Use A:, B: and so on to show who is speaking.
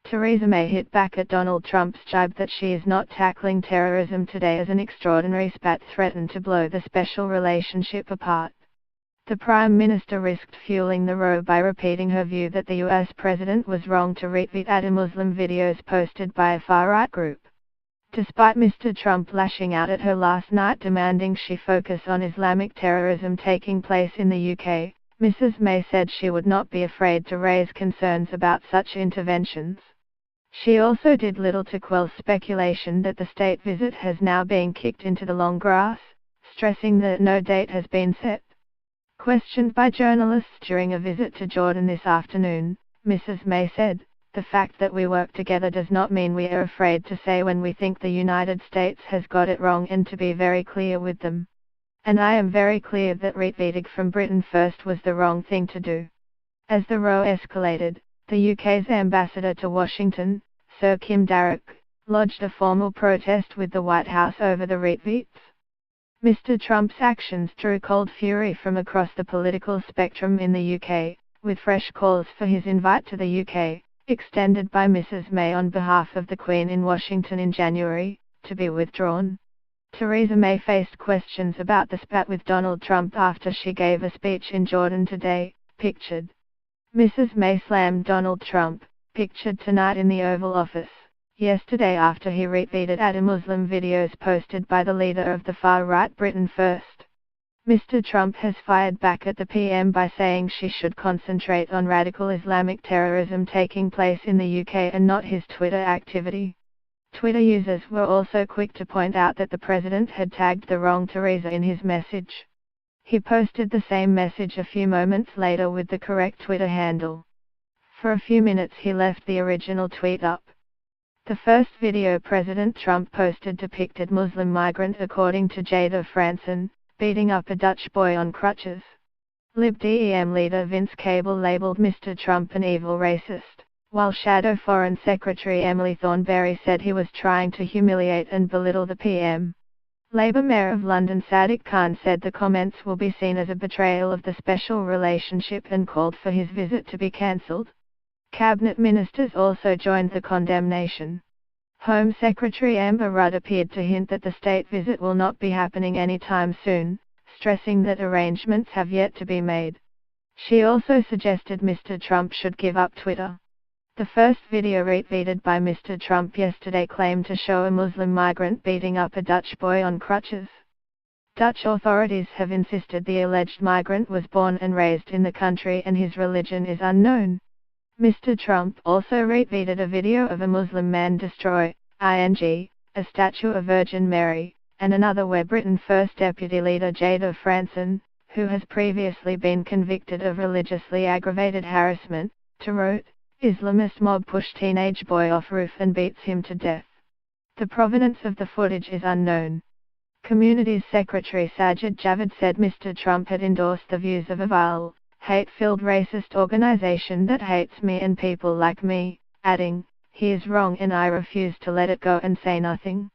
A: Theresa May hit back at Donald Trump's jibe that she is not tackling terrorism today as an extraordinary spat threatened to blow the special relationship apart. The Prime Minister risked fueling the row by repeating her view that the US President was wrong to retweet anti-Muslim videos posted by a far-right group. Despite Mr. Trump lashing out at her last night demanding she focus on Islamic terrorism taking place in the UK, Mrs. May said she would not be afraid to raise concerns about such interventions. She also did little to quell speculation that the state visit has now been kicked into the long grass, stressing that no date has been set. Questioned by journalists during a visit to Jordan this afternoon, Mrs. May said, "The fact that we work together does not mean we are afraid to say when we think the United States has got it wrong and to be very clear with them. And I am very clear that retweeting from Britain first was the wrong thing to do." As the row escalated, the UK's ambassador to Washington, Sir Kim Darroch, lodged a formal protest with the White House over the retweets. Mr. Trump's actions drew cold fury from across the political spectrum in the UK, with fresh calls for his invite to the UK, extended by Mrs. May on behalf of the Queen in Washington in January, to be withdrawn. Theresa May faced questions about the spat with Donald Trump after she gave a speech in Jordan today, pictured. Mrs. May slammed Donald Trump, pictured tonight in the Oval Office, yesterday after he retweeted anti-Muslim videos posted by the leader of the far-right Britain First. Mr. Trump has fired back at the PM by saying she should concentrate on radical Islamic terrorism taking place in the UK and not his Twitter activity. Twitter users were also quick to point out that the president had tagged the wrong Theresa in his message. He posted the same message a few moments later with the correct Twitter handle. For a few minutes he left the original tweet up. The first video President Trump posted depicted Muslim migrant, according to Jada Franson, beating up a Dutch boy on crutches. Lib Dem leader Vince Cable labeled Mr. Trump an evil racist, while Shadow Foreign Secretary Emily Thornberry said he was trying to humiliate and belittle the PM. Labour Mayor of London Sadiq Khan said the comments will be seen as a betrayal of the special relationship and called for his visit to be cancelled. Cabinet ministers also joined the condemnation. Home Secretary Amber Rudd appeared to hint that the state visit will not be happening anytime soon, stressing that arrangements have yet to be made. She also suggested Mr. Trump should give up Twitter. The first video retweeted by Mr. Trump yesterday claimed to show a Muslim migrant beating up a Dutch boy on crutches. Dutch authorities have insisted the alleged migrant was born and raised in the country and his religion is unknown. Mr. Trump also retweeted a video of a Muslim man destroy, a statue of Virgin Mary, and another where Britain First Deputy Leader Jada Franson, who has previously been convicted of religiously aggravated harassment, wrote, "Islamist mob push teenage boy off roof and beats him to death." The provenance of the footage is unknown. Communities Secretary Sajid Javid said Mr. Trump had endorsed the views of a vile, hate-filled racist organization that hates me and people like me, adding, "He is wrong and I refuse to let it go and say nothing."